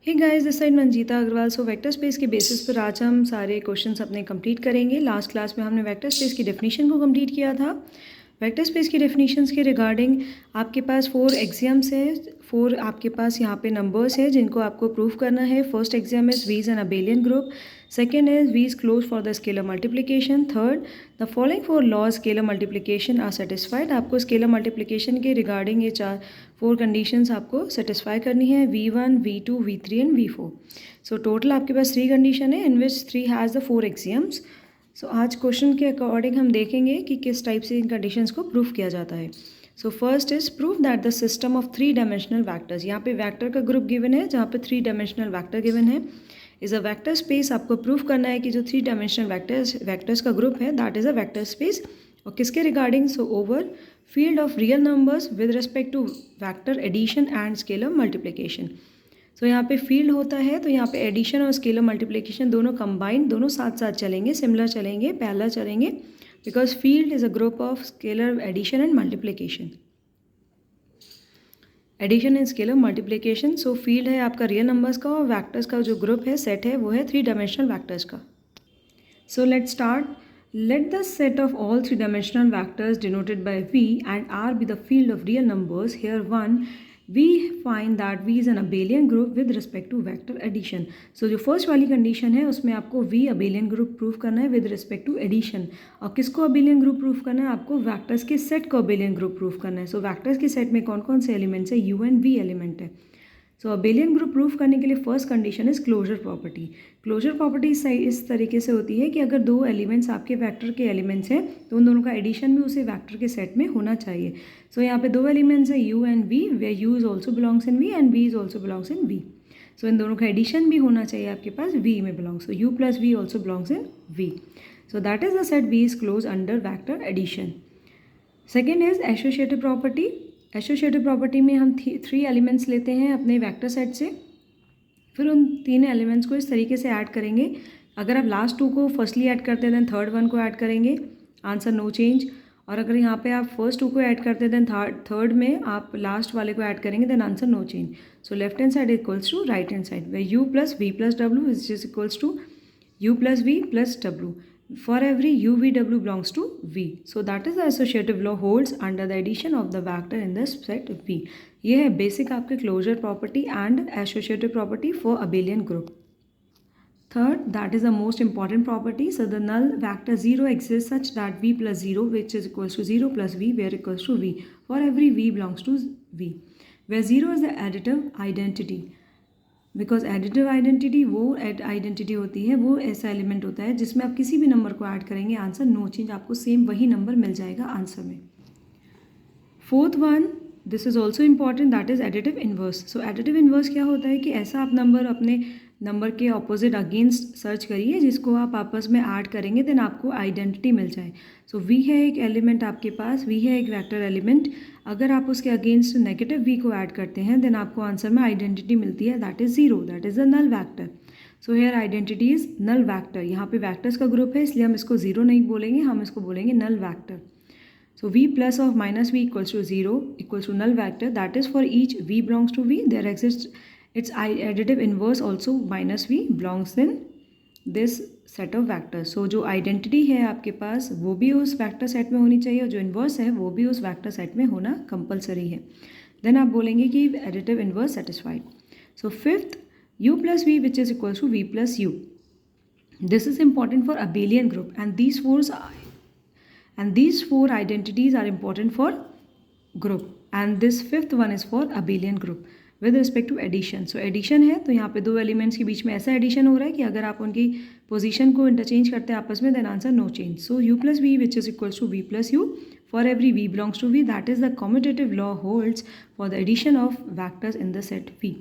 Hey guys, this side Manjeeta Agarwal. So vector space के basis पर आज हम सारे क्वेश्चंस अपने कंप्लीट करेंगे। लास्ट क्लास में हमने वेक्टर स्पेस की डेफिनेशन को कंप्लीट किया था। वेक्टर स्पेस की डेफिनेशंस के रिगार्डिंग आपके पास 4 एक्सियम्स है, 4 आपके पास यहाँ पे नंबर्स है जिनको आपको प्रूव करना है। First axiom is V is an abelian group. Second is V is close for the scalar multiplication. Third, the following 4 laws scalar multiplication are satisfied. आपको स्केलर मल्टीप्लिकेशन के रिगार्डिंग ये 4 कंडीशंस आपको satisfy करनी है, V1, V2, V3 and V4। So total आपके पास 3 condition है इन विच 3 has the 4 axioms. सो आज question के अकॉर्डिंग हम देखेंगे कि किस टाइप से इन कंडीशंस को प्रूव किया जाता है। So first is prove that the system of 3 dimensional vectors. यहाँ पे वैक्टर का ग्रुप गिवन है जहाँ पे 3 डायमेंशनल वैक्टर गिवन है इज अ वेक्टर स्पेस। आपको प्रूव करना है कि जो 3 डायमेंशनल वैक्टर्स का ग्रुप है that is a vector space. और किसके regarding? So over field of real numbers with respect to vector addition and scalar multiplication. So यहाँ पे फील्ड होता है तो यहाँ पे एडिशन और स्केलर मल्टीप्लिकेशन दोनों कंबाइंड, दोनों साथ साथ चलेंगे, सिमिलर चलेंगे, पैरेलल चलेंगे, because field is a group of scalar addition and multiplication. Addition and scalar multiplication. So field है आपका रियल नंबर्स का और वैक्टर्स का जो ग्रुप है, सेट है, वो है 3 डायमेंशनल वैक्टर्स का। So let's start. Let the set of all 3-dimensional vectors denoted by V and R be the field of real numbers. Here 1, we find that V is an abelian group with respect to vector addition. So जो first वाली condition है उसमें आपको V abelian group proof करना है with respect to addition। और किसको abelian group proof करना है? आपको वैक्टर्स के सेट को abelian group प्रूफ करना है। सो वैक्टर्स के सेट में कौन कौन से एलिमेंट्स है? U and V एलिमेंट है। सो अबेलियन ग्रुप प्रूफ करने के लिए first condition is closure property. Closure property इस तरीके से होती है कि अगर 2 एलिमेंट्स आपके वेक्टर के एलिमेंट्स हैं तो उन दोनों का एडिशन भी उसे वेक्टर के सेट में होना चाहिए। सो यहाँ पे 2 एलिमेंट्स है U and V, where U is also belongs in V and V is also belongs in V। So इन दोनों का एडिशन भी होना चाहिए आपके पास V में belongs. So U plus V also belongs in V। So that is the set V is close under vector addition. Second is associative property. Associative property में हम 3 एलिमेंट्स लेते हैं अपने वेक्टर सेट से, फिर उन 3 एलिमेंट्स को इस तरीके से ऐड करेंगे। अगर आप लास्ट 2 को फर्स्टली ऐड करते हैं देन थर्ड 1 को ऐड करेंगे, आंसर नो चेंज। और अगर यहाँ पे आप फर्स्ट 2 को ऐड करते हैं देन थर्ड में आप लास्ट वाले को ऐड करेंगे then answer no change. So left hand side equals to right hand side, way U plus V plus W is equals to U plus V plus W. For every U, V, W belongs to V. So that is the associative law holds under the addition of the vector in the set V. ये है basic आपके closure property and associative property for abelian group. Third, that is the most important property. So the null vector 0 exists such that V plus 0 which is equals to 0 plus V where equals to V. For every V belongs to V. Where 0 is the additive identity. Because additive identity वो identity होती है, वो ऐसा element होता है जिसमें आप किसी भी नंबर को ऐड करेंगे आंसर नो चेंज, आपको सेम वही नंबर मिल जाएगा आंसर में। Fourth one, this is also important, that is additive inverse. So additive inverse क्या होता है कि ऐसा आप नंबर अपने नंबर के ऑपोजिट अगेंस्ट सर्च करिए जिसको आप आपस में ऐड करेंगे देन आपको आइडेंटिटी मिल जाए। सो V है एक एलिमेंट आपके पास, V है एक वेक्टर एलिमेंट, अगर आप उसके अगेंस्ट नेगेटिव V को ऐड करते हैं देन आपको आंसर में आइडेंटिटी मिलती है, that is 0, that is the null vector. So here identity is null vector. यहाँ पे वैक्टर्स का ग्रुप है इसलिए हम इसको 0 नहीं बोलेंगे, हम इसको बोलेंगे null vector. So V plus of minus V equals to 0 equals to null vector, that is for each V belongs to V there exists its additive inverse also minus V belongs in this set of vectors. So जो identity है आपके पास वो भी उस vector set में होनी चाहिए और जो inverse है वो भी उस vector set में होना compulsory है। Then आप बोलेंगे कि additive inverse satisfied. So fifth, U plus V which is equals to V plus U. This is important for abelian group and these 4 identities are important for group and this fifth one is for abelian group with respect to addition. So addition है तो यहाँ पे 2 elements के बीच में ऐसा addition हो रहा है कि अगर आप उनकी पोजीशन को इंटरचेंज करते हैं आपस में then answer no change. So U plus V which is equals to V plus U for every V belongs to V, that is the commutative law holds for the addition of vectors in the set V.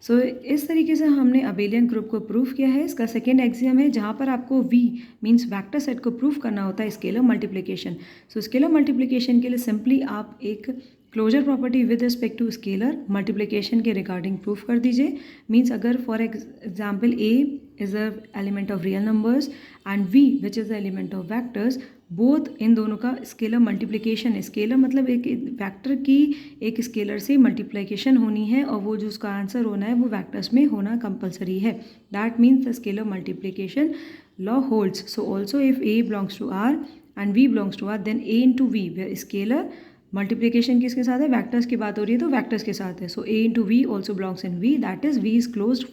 सो इस तरीके से हमने abelian group को proof किया है। इसका second axiom है जहाँ पर आपको V मीन्स वेक्टर सेट को प्रूफ करना होता है scalar multiplication. So scalar multiplication के लिए सिंपली आप एक closure property with respect to scalar multiplication के रिगार्डिंग प्रूफ कर दीजिए। मीन्स अगर for example A is the element of real numbers and v which is the element of vectors, both in दोनों का स्केलर मल्टीप्लिकेशन है. Scalar मतलब एक vector की एक स्केलर से मल्टीप्लिकेशन होनी है और वो जो उसका आंसर होना है वो वेक्टर्स में होना कंपलसरी है. That means the scalar multiplication law holds. So also if A belongs to R and V belongs to R then A into V where scalar multiplication किसके साथ है, वेक्टर्स की बात हो रही है तो वेक्टर्स के साथ है. So A into V also belongs in V, that is V is closed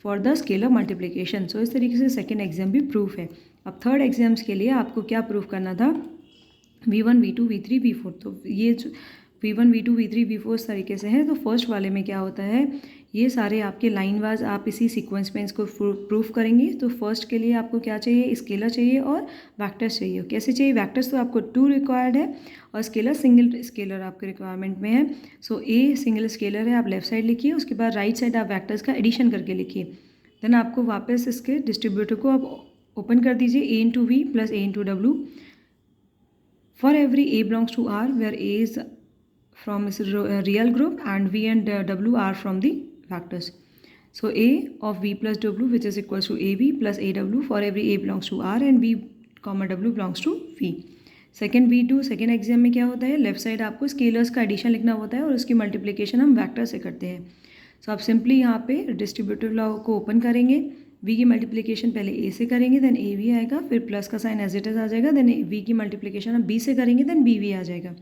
for the scalar multiplication. So इस तरीके से सेकेंड एग्जाम भी प्रूफ है. अब थर्ड एग्जाम्स के लिए आपको क्या प्रूफ करना था, V1 V2 V3 V4. तो ये जो V1 V2 V3 V4 इस तरीके से है. तो फर्स्ट वाले में क्या होता है, ये सारे आपके लाइन वाइज आप इसी सीक्वेंस में इसको प्रूफ करेंगे. तो फर्स्ट के लिए आपको क्या चाहिए, स्केलर चाहिए और वेक्टर्स चाहिए. कैसे चाहिए, वेक्टर्स तो आपको 2 रिक्वायर्ड है और स्केलर सिंगल स्केलर आपके रिक्वायरमेंट में है. सो ए सिंगल स्केलर है, आप लेफ्ट साइड लिखिए, उसके बाद राइट साइड आप वेक्टर्स का एडिशन करके लिखिए. देन आपको वापस इसके डिस्ट्रीब्यूटर को आप ओपन कर दीजिए, A into V plus A into W for every A belongs to R where A is from इस real group and V and W are from the vectors. So A of V plus W which is equals to A V plus A W for every A belongs to R and V comma W belongs to V. Second V2 second exam में क्या होता है, left side आपको scalars का addition लिखना होता है और उसकी मल्टीप्लिकेशन हम वेक्टर से करते हैं. सो आप सिंपली यहाँ पे डिस्ट्रीब्यूटिव लॉ को ओपन करेंगे, v की मल्टीप्लिकेशन पहले a से करेंगे देन a v आएगा, फिर प्लस का साइन एज इट इज आ जाएगा, देन v की मल्टीप्लिकेशन हम b से करेंगे देन b v आ जाएगा.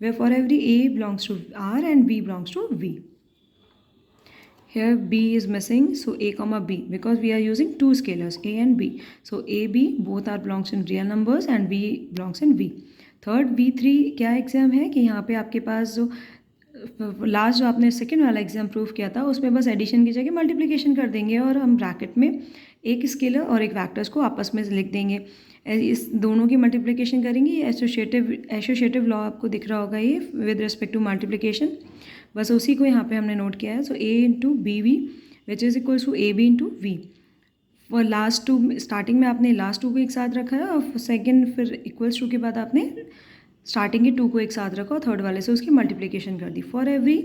Way for every a belongs to r and b belongs to v. Here b is missing, so a comma b because we are using two scalars a and b. So a b both are belongs in real numbers and b belongs in v. Third V3 क्या exam है कि यहाँ पे आपके पास जो last जो आपने second वाला एग्जाम प्रूफ किया था उसमें बस एडिशन की जगह मल्टीप्लिकेशन कर देंगे और हम ब्रैकेट में एक स्केलर और एक वेक्टर्स को आपस में लिख देंगे. इस दोनों की मल्टीप्लिकेशन करेंगे. एसोसिएटिव लॉ आपको दिख रहा होगा ये विद रिस्पेक्ट टू मल्टीप्लिकेशन, बस उसी को यहाँ पे हमने नोट किया है. So a into B V which is equals to A B into V. और लास्ट टू स्टार्टिंग में आपने लास्ट टू को एक साथ रखा है और सेकेंड फिर इक्वल्स टू के बाद आपने स्टार्टिंग के 2 को एक साथ रखा और थर्ड वाले से उसकी मल्टीप्लिकेशन कर दी. फॉर एवरी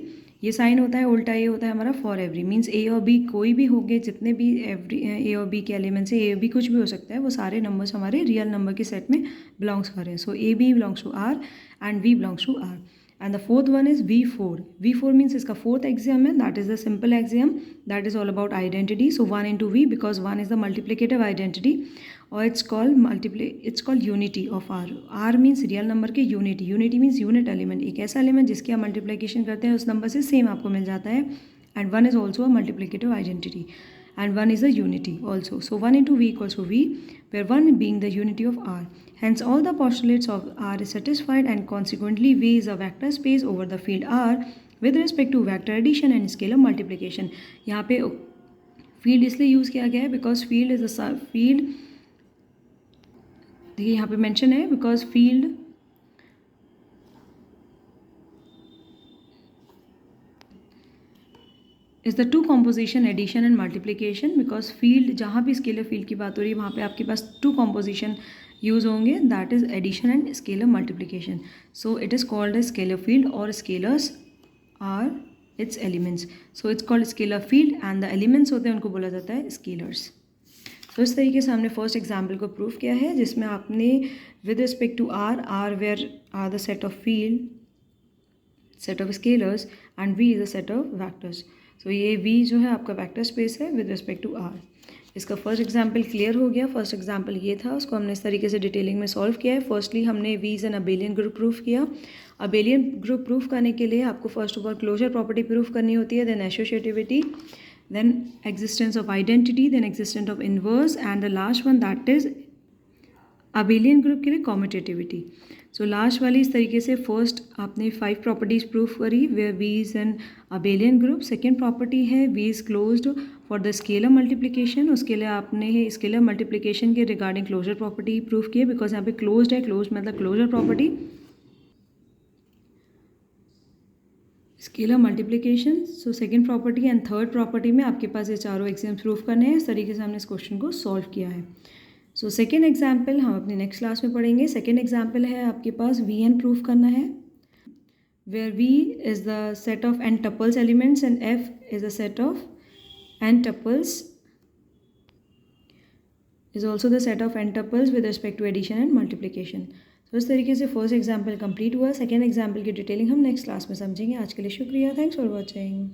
ये साइन होता है उल्टा, ये होता है हमारा फॉर एवरी मीन्स ए और बी कोई भी होंगे, जितने भी एवरी ए और बी के एलिमेंट्स है, ए बी कुछ भी हो सकता है, वो सारे नंबर्स हमारे रियल नंबर के सेट में बिलोंग्स कर रहे हैं. So A B belongs to R and V belongs to R. And the fourth one is V4. V4 means इसका fourth axiom है, that is the simple axiom, that is all about identity. So 1 into V because 1 is the multiplicative identity or it's called unity of R. R means real number के unity. Unity means unit element. एक ऐसा element जिसकी आप multiplication करते हैं उस number से same आपको मिल जाता है. And 1 is also a multiplicative identity. And 1 is a unity also. So 1 into V equals to V, where 1 being the unity of R. Hence all the postulates of R is satisfied and consequently V is a vector space over the field R with respect to vector addition and scalar multiplication. यहाँ पे field इसलिए use किया गया है because field is a field, देखिए यहाँ पे mention है because field is the two composition addition and multiplication. Because field जहाँ भी स्केलर फील्ड की बात हो रही है वहाँ पे आपके पास 2 कॉम्पोजिशन यूज़ होंगे, that is addition and scalar multiplication. So it is called a scalar field और scalars are its elements. So it's called scalar field and the elements होते हैं उनको बोला जाता है स्केलर्स. तो इस तरीके से हमने फर्स्ट एग्जाम्पल को प्रूव किया है जिसमें आपने with respect to R where R the set of field, set of scalars and V is a set of vectors. So ये V जो है आपका वेक्टर स्पेस है विद रिस्पेक्ट टू R. इसका फर्स्ट एग्जांपल क्लियर हो गया. First example ये था, उसको हमने इस तरीके से डिटेलिंग में सॉल्व किया है. फर्स्टली हमने V is an abelian group proof किया. अबेलियन ग्रुप प्रूफ करने के लिए आपको first of all closure property proof करनी होती है, then associativity, then existence of identity, then existence of inverse and the last one that is abelian group के लिए कॉम्यूटेटिविटी. सो लास्ट वाली इस तरीके से फर्स्ट आपने 5 प्रॉपर्टीज़ प्रूफ करी where V is an abelian group. Second property है V is closed for the scalar multiplication. उसके लिए आपने स्केलर मल्टीप्लिकेशन के रिगार्डिंग क्लोजर प्रॉपर्टी प्रूफ की है बिकॉज यहाँ पे क्लोज्ड है, क्लोज मतलब closure property. Scalar multiplication, so second property and third property में आपके पास ये चारों एग्जाम्स प्रूफ करने हैं. इस तरीके से हमने इस क्वेश्चन को सॉल्व किया है. सो सेकेंड एग्जाम्पल हम अपने नेक्स्ट क्लास में पढ़ेंगे. सेकेंड एग्जाम्पल है आपके पास Vn प्रूफ करना है where V is the set of n tuples elements and F is the set of n tuples is also the set of n tuples with respect to addition and multiplication. तो इस तरीके से first example complete हुआ। Second example की detailing हम next class में समझेंगे। आज के लिए शुक्रिया। Thanks for watching.